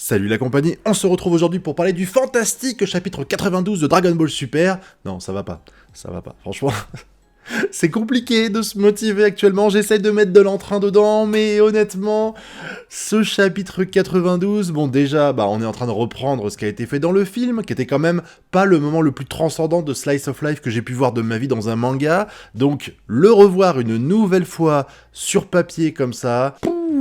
Salut la compagnie, on se retrouve aujourd'hui pour parler du fantastique chapitre 92 de Dragon Ball Super. Non, ça va pas, franchement. C'est compliqué de se motiver actuellement, j'essaye de mettre de l'entrain dedans, mais honnêtement, ce chapitre 92, bon déjà, on est en train de reprendre ce qui a été fait dans le film, qui était quand même pas le moment le plus transcendant de Slice of Life que j'ai pu voir de ma vie dans un manga, donc le revoir une nouvelle fois sur papier comme ça,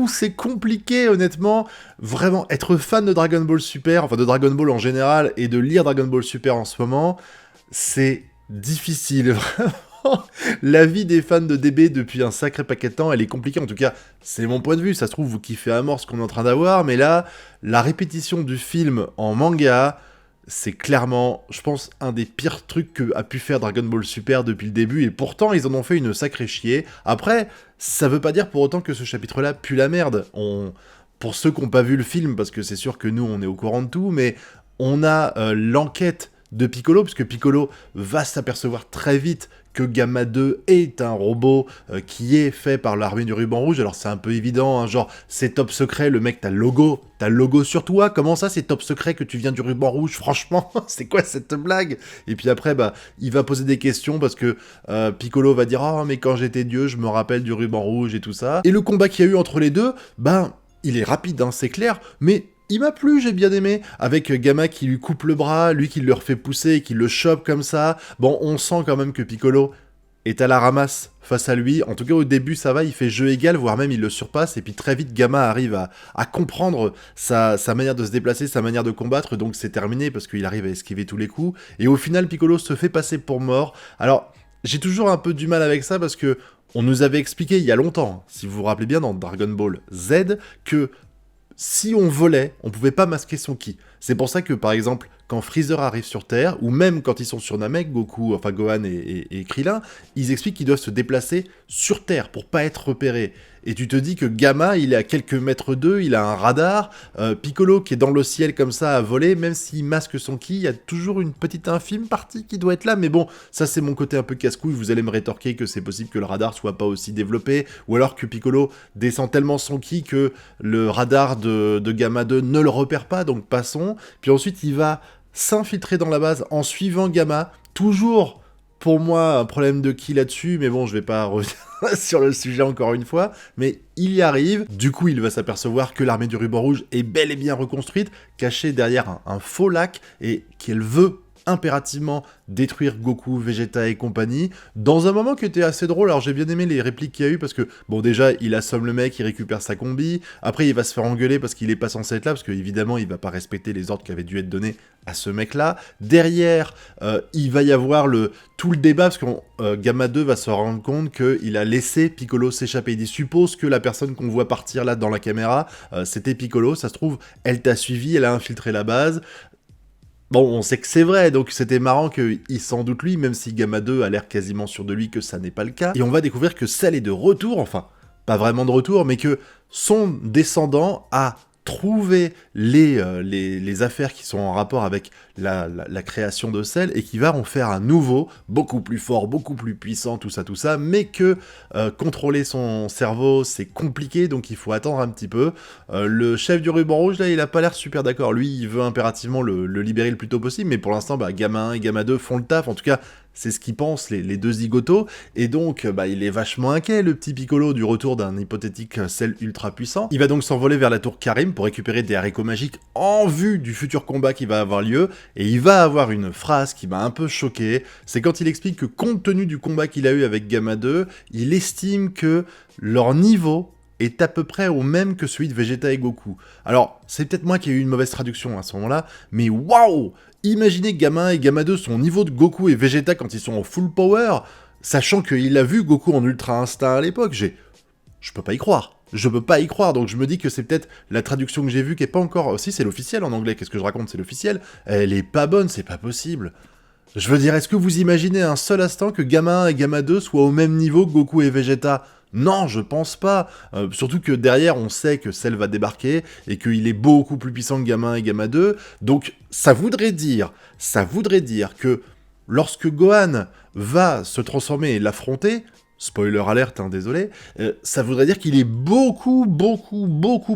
c'est compliqué honnêtement, vraiment être fan de Dragon Ball Super, enfin de Dragon Ball en général, et de lire Dragon Ball Super en ce moment, c'est difficile, vraiment. La vie des fans de DB depuis un sacré paquet de temps, elle est compliquée, en tout cas, c'est mon point de vue, ça se trouve, vous kiffez à mort ce qu'on est en train d'avoir, mais là, la répétition du film en manga, c'est clairement, je pense, un des pires trucs que a pu faire Dragon Ball Super depuis le début, et pourtant, ils en ont fait une sacrée chier. Après, ça veut pas dire pour autant que ce chapitre-là pue la merde. Pour ceux qui n'ont pas vu le film, parce que c'est sûr que nous, on est au courant de tout, mais on a l'enquête de Piccolo, puisque Piccolo va s'apercevoir très vite que Gamma 2 est un robot qui est fait par l'armée du ruban rouge. Alors c'est un peu évident, hein, genre c'est top secret, le mec t'as le logo sur toi, comment ça c'est top secret que tu viens du ruban rouge, franchement, c'est quoi cette blague? Et puis après, il va poser des questions parce que Piccolo va dire « Oh mais quand j'étais dieu, je me rappelle du ruban rouge et tout ça ». Et le combat qu'il y a eu entre les deux, il est rapide, hein, c'est clair, mais il m'a plu, j'ai bien aimé, avec Gamma qui lui coupe le bras, lui qui le refait pousser et qui le chope comme ça. Bon, on sent quand même que Piccolo est à la ramasse face à lui. En tout cas, au début, ça va, il fait jeu égal, voire même il le surpasse, et puis très vite, Gamma arrive à comprendre sa manière de se déplacer, sa manière de combattre, donc c'est terminé, parce qu'il arrive à esquiver tous les coups, et au final, Piccolo se fait passer pour mort. Alors, j'ai toujours un peu du mal avec ça, parce que on nous avait expliqué il y a longtemps, si vous vous rappelez bien, dans Dragon Ball Z, que si on volait, on pouvait pas masquer son ki. C'est pour ça que, par exemple, quand Freezer arrive sur Terre, ou même quand ils sont sur Namek, Gohan et Krillin, ils expliquent qu'ils doivent se déplacer sur Terre pour pas être repérés. Et tu te dis que Gamma, il est à quelques mètres d'eux, il a un radar, Piccolo qui est dans le ciel comme ça à voler, même s'il masque son ki, il y a toujours une petite infime partie qui doit être là, mais bon, ça c'est mon côté un peu casse-couille, vous allez me rétorquer que c'est possible que le radar soit pas aussi développé, ou alors que Piccolo descend tellement son ki que le radar de Gamma 2 ne le repère pas, donc passons, puis ensuite il va s'infiltrer dans la base en suivant Gamma, toujours pour moi un problème de ki là-dessus, mais bon, je vais pas revenir sur le sujet encore une fois, mais il y arrive. Du coup, il va s'apercevoir que l'armée du ruban rouge est bel et bien reconstruite, cachée derrière un faux lac, et qu'elle veut impérativement détruire Goku, Vegeta et compagnie, dans un moment qui était assez drôle. Alors j'ai bien aimé les répliques qu'il y a eu, parce que, bon déjà, il assomme le mec, il récupère sa combi, après il va se faire engueuler parce qu'il est pas censé être là, parce qu'évidemment il va pas respecter les ordres qui avaient dû être donnés à ce mec-là. Derrière, il va y avoir tout le débat, parce que Gamma 2 va se rendre compte qu'il a laissé Piccolo s'échapper. Il suppose que la personne qu'on voit partir là dans la caméra, c'était Piccolo, ça se trouve, elle t'a suivi, elle a infiltré la base. Bon, on sait que c'est vrai, donc c'était marrant qu'il s'en doute lui, même si Gamma 2 a l'air quasiment sûr de lui que ça n'est pas le cas. Et on va découvrir que Cell est de retour, enfin, pas vraiment de retour, mais que son descendant a trouvé les affaires qui sont en rapport avec la création de Cell, et qui va en faire un nouveau, beaucoup plus fort, beaucoup plus puissant, tout ça, mais que contrôler son cerveau, c'est compliqué, donc il faut attendre un petit peu. Le chef du ruban rouge, là, il a pas l'air super d'accord. Lui, il veut impérativement le libérer le plus tôt possible, mais pour l'instant, Gamma 1 et Gamma 2 font le taf, en tout cas, c'est ce qu'ils pensent, les deux zigotos, et donc il est vachement inquiet, le petit Piccolo, du retour d'un hypothétique Cell ultra puissant. Il va donc s'envoler vers la tour Karim pour récupérer des haricots magiques en vue du futur combat qui va avoir lieu, et il va avoir une phrase qui m'a un peu choqué, c'est quand il explique que compte tenu du combat qu'il a eu avec Gamma 2, il estime que leur niveau est à peu près au même que celui de Vegeta et Goku. Alors, c'est peut-être moi qui ai eu une mauvaise traduction à ce moment-là, mais waouh! Imaginez Gamma 1 et Gamma 2 sont au niveau de Goku et Vegeta quand ils sont en full power, sachant qu'il a vu Goku en Ultra Instinct à l'époque, je peux pas y croire. Je peux pas y croire, donc je me dis que c'est peut-être la traduction que j'ai vue qui est pas encore... Si, c'est l'officiel en anglais, qu'est-ce que je raconte, c'est l'officiel. Elle est pas bonne, c'est pas possible. Je veux dire, est-ce que vous imaginez un seul instant que Gamma 1 et Gamma 2 soient au même niveau que Goku et Vegeta ? Non, je pense pas. Surtout que derrière, on sait que Cell va débarquer et qu'il est beaucoup plus puissant que Gamma 1 et Gamma 2. Donc, ça voudrait dire que lorsque Gohan va se transformer et l'affronter, spoiler alerte, hein, désolé, ça voudrait dire qu'il est beaucoup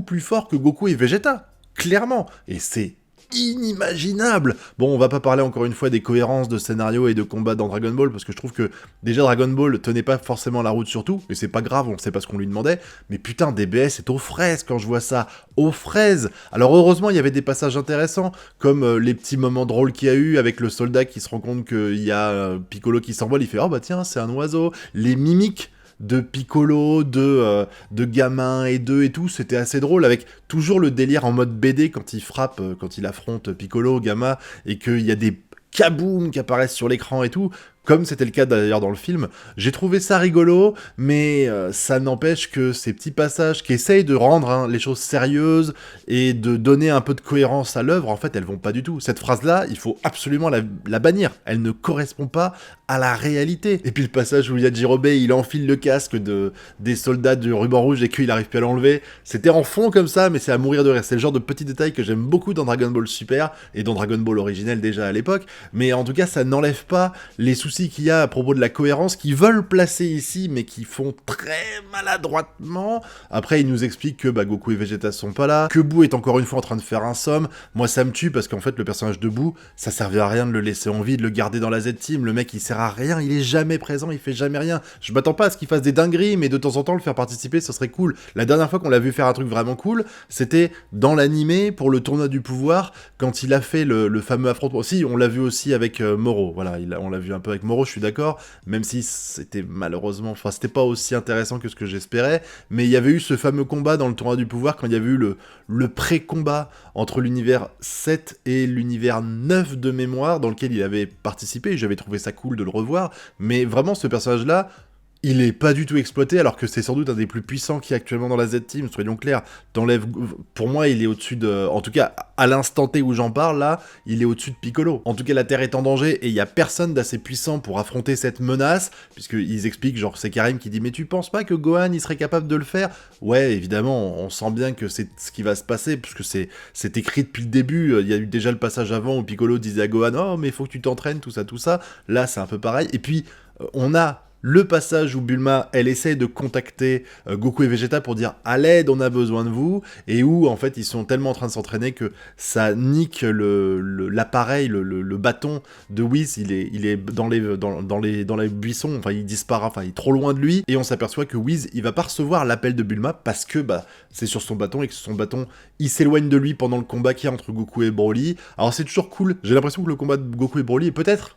plus fort que Goku et Vegeta. clairement, et c'est inimaginable. Bon, on va pas parler encore une fois des cohérences de scénario et de combat dans Dragon Ball, parce que je trouve que déjà Dragon Ball tenait pas forcément la route sur tout, et c'est pas grave, on sait pas ce qu'on lui demandait, mais putain, DBS est aux fraises quand je vois ça, aux fraises. Alors heureusement, il y avait des passages intéressants, comme les petits moments drôles qu'il y a eu avec le soldat qui se rend compte qu'il y a Piccolo qui s'envole, il fait « Oh bah tiens, c'est un oiseau », les mimiques de Piccolo, de Gamin et d'eux et tout, c'était assez drôle, avec toujours le délire en mode BD quand il frappe, quand il affronte Piccolo, Gamma, et qu'il y a des kaboum qui apparaissent sur l'écran et tout, comme c'était le cas d'ailleurs dans le film. J'ai trouvé ça rigolo, mais ça n'empêche que ces petits passages qui essayent de rendre les choses sérieuses et de donner un peu de cohérence à l'œuvre, en fait, elles vont pas du tout. Cette phrase-là, il faut absolument la bannir. Elle ne correspond pas à la réalité. Et puis le passage où Yajirobe, il enfile le casque des soldats du ruban rouge et qu'il arrive plus à l'enlever, c'était en fond comme ça, mais c'est à mourir de rire. C'est le genre de petit détail que j'aime beaucoup dans Dragon Ball Super, et dans Dragon Ball originel déjà à l'époque, mais en tout cas, ça n'enlève pas les soucis qu'il y a à propos de la cohérence qu'ils veulent placer ici, mais qui font très maladroitement. Après, ils nous expliquent que Goku et Vegeta sont pas là, que Boo est encore une fois en train de faire un somme. Moi, ça me tue parce qu'en fait, le personnage de Boo, ça servait à rien de le laisser en vie, de le garder dans la Z-Team. Le mec, il sert à rien, il est jamais présent, il fait jamais rien. Je m'attends pas à ce qu'il fasse des dingueries, mais de temps en temps, le faire participer, ce serait cool. La dernière fois qu'on l'a vu faire un truc vraiment cool, c'était dans l'animé pour le tournoi du pouvoir, quand il a fait le fameux affrontement. Si, on l'a vu aussi avec Moro, voilà, on l'a vu un peu avec Moro, je suis d'accord, même si c'était malheureusement, enfin c'était pas aussi intéressant que ce que j'espérais, mais il y avait eu ce fameux combat dans le tournoi du pouvoir quand il y avait eu le pré-combat entre l'univers 7 et l'univers 9 de mémoire, dans lequel il avait participé, et j'avais trouvé ça cool de le revoir, mais vraiment ce personnage-là, il est pas du tout exploité, alors que c'est sans doute un des plus puissants qui est actuellement dans la Z-Team, soyons clairs. Pour moi, il est au-dessus de... En tout cas, à l'instant T où j'en parle, là, il est au-dessus de Piccolo. En tout cas, la Terre est en danger, et il y a personne d'assez puissant pour affronter cette menace, puisqu'ils expliquent, genre, c'est Karim qui dit « Mais tu penses pas que Gohan, il serait capable de le faire ?» Ouais, évidemment, on sent bien que c'est ce qui va se passer, puisque c'est écrit depuis le début. Il y a eu déjà le passage avant où Piccolo disait à Gohan « Oh, mais il faut que tu t'entraînes, tout ça, tout ça. » Là, c'est un peu pareil. Et puis, on a le passage où Bulma, elle essaye de contacter Goku et Vegeta pour dire « À l'aide, on a besoin de vous », et où, en fait, ils sont tellement en train de s'entraîner que ça nique l'appareil, le bâton de Whis, il est dans les buissons, enfin, il disparaît, enfin, il est trop loin de lui, et on s'aperçoit que Whis, il va pas recevoir l'appel de Bulma parce que, c'est sur son bâton, et que son bâton, il s'éloigne de lui pendant le combat qu'il y a entre Goku et Broly. Alors, c'est toujours cool, j'ai l'impression que le combat de Goku et Broly est peut-être,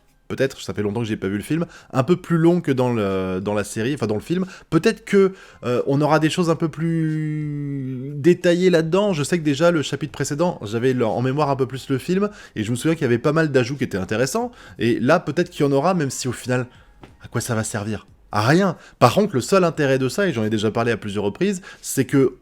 ça fait longtemps que j'ai pas vu le film, un peu plus long que dans la série, enfin dans le film. Peut-être que on aura des choses un peu plus détaillées là-dedans. Je sais que déjà, le chapitre précédent, j'avais en mémoire un peu plus le film, et je me souviens qu'il y avait pas mal d'ajouts qui étaient intéressants, et là, peut-être qu'il y en aura, même si au final, à quoi ça va servir? À rien. Par contre, le seul intérêt de ça, et j'en ai déjà parlé à plusieurs reprises, c'est que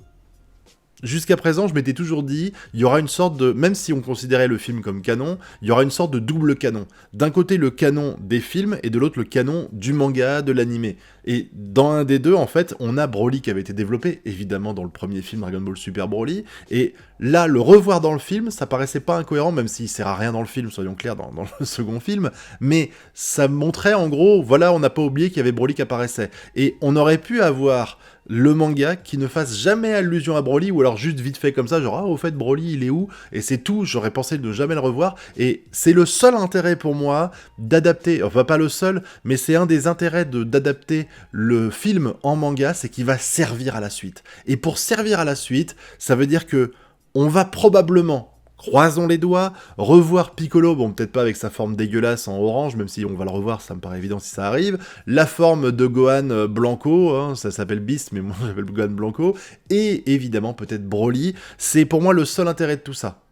jusqu'à présent, je m'étais toujours dit, il y aura une sorte de... Même si on considérait le film comme canon, il y aura une sorte de double canon. D'un côté, le canon des films, et de l'autre, le canon du manga, de l'animé. Et dans un des deux, en fait, on a Broly qui avait été développé, évidemment, dans le premier film Dragon Ball Super Broly, et là, le revoir dans le film, ça paraissait pas incohérent, même s'il sert à rien dans le film, soyons clairs, dans le second film, mais ça montrait, en gros, voilà, on n'a pas oublié qu'il y avait Broly qui apparaissait. Et on aurait pu avoir le manga qui ne fasse jamais allusion à Broly, ou alors juste vite fait comme ça, genre « Ah, au fait, Broly, il est où ?» Et c'est tout, j'aurais pensé de jamais le revoir, et c'est le seul intérêt pour moi d'adapter, enfin pas le seul, mais c'est un des intérêts d'adapter le film en manga, c'est qu'il va servir à la suite. Et pour servir à la suite, ça veut dire que on va probablement, croisons les doigts, revoir Piccolo, bon peut-être pas avec sa forme dégueulasse en orange, même si on va le revoir, ça me paraît évident si ça arrive, la forme de Gohan Blanco, hein, ça s'appelle Beast, mais moi j'appelle Gohan Blanco, et évidemment peut-être Broly, c'est pour moi le seul intérêt de tout ça.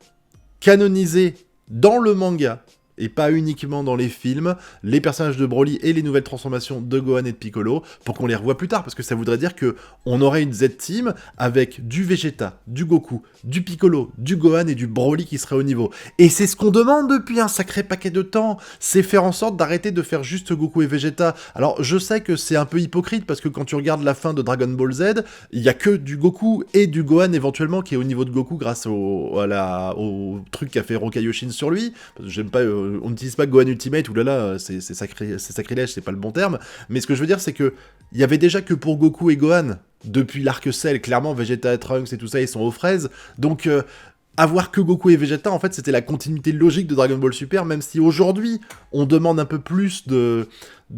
Canoniser dans le manga, et pas uniquement dans les films, les personnages de Broly et les nouvelles transformations de Gohan et de Piccolo, pour qu'on les revoie plus tard, parce que ça voudrait dire que on aurait une Z-Team avec du Vegeta, du Goku, du Piccolo, du Gohan et du Broly qui serait au niveau. Et c'est ce qu'on demande depuis un sacré paquet de temps, c'est faire en sorte d'arrêter de faire juste Goku et Vegeta. Alors je sais que c'est un peu hypocrite, parce que quand tu regardes la fin de Dragon Ball Z, il y a que du Goku et du Gohan éventuellement qui est au niveau de Goku grâce au truc qu'a fait Rokayoshin sur lui, parce que j'aime pas... on n'utilise pas Gohan Ultimate, oulala, c'est sacrilège, c'est pas le bon terme, mais ce que je veux dire, c'est que il y avait déjà que pour Goku et Gohan, depuis l'arc Cell, clairement, Vegeta, Trunks et tout ça, ils sont aux fraises, donc avoir que Goku et Vegeta, en fait, c'était la continuité logique de Dragon Ball Super, même si aujourd'hui, on demande un peu plus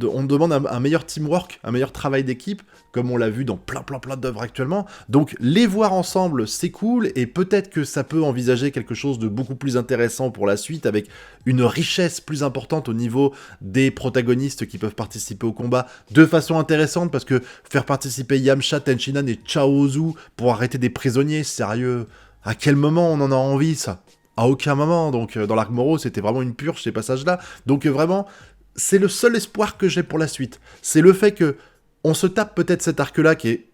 on demande un meilleur teamwork, un meilleur travail d'équipe, comme on l'a vu dans plein d'œuvres actuellement. Donc, les voir ensemble, c'est cool, et peut-être que ça peut envisager quelque chose de beaucoup plus intéressant pour la suite, avec une richesse plus importante au niveau des protagonistes qui peuvent participer au combat de façon intéressante, parce que faire participer Yamcha, Tenshinhan et Chaozu pour arrêter des prisonniers, sérieux... À quel moment on en a envie, ça? À aucun moment. Donc, dans l'arc Moro, c'était vraiment une purge, ces passages-là. Donc, vraiment, c'est le seul espoir que j'ai pour la suite. C'est le fait que on se tape peut-être cet arc-là qui est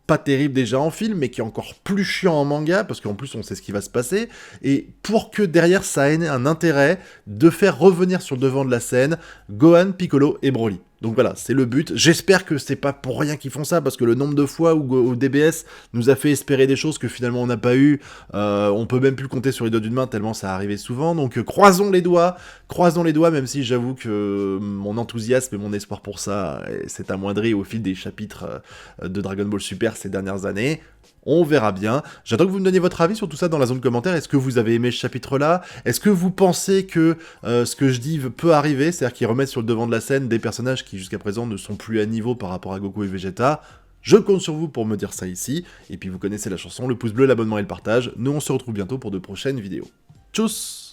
pas terrible déjà en film, mais qui est encore plus chiant en manga, parce qu'en plus on sait ce qui va se passer, et pour que derrière ça ait un intérêt de faire revenir sur le devant de la scène Gohan, Piccolo et Broly. Donc voilà, c'est le but. J'espère que c'est pas pour rien qu'ils font ça, parce que le nombre de fois où DBS nous a fait espérer des choses que finalement on n'a pas eu, on peut même plus compter sur les doigts d'une main tellement ça arrivait souvent. Donc croisons les doigts, même si j'avoue que mon enthousiasme et mon espoir pour ça s'est amoindri au fil des chapitres de Dragon Ball Super ces dernières années. On verra bien. J'attends que vous me donniez votre avis sur tout ça dans la zone commentaire. Est-ce que vous avez aimé ce chapitre-là? Est-ce que vous pensez que ce que je dis peut arriver? C'est-à-dire qu'ils remettent sur le devant de la scène des personnages qui jusqu'à présent ne sont plus à niveau par rapport à Goku et Vegeta? Je compte sur vous pour me dire ça ici. Et puis vous connaissez la chanson, le pouce bleu, l'abonnement et le partage. Nous on se retrouve bientôt pour de prochaines vidéos. Tchuss!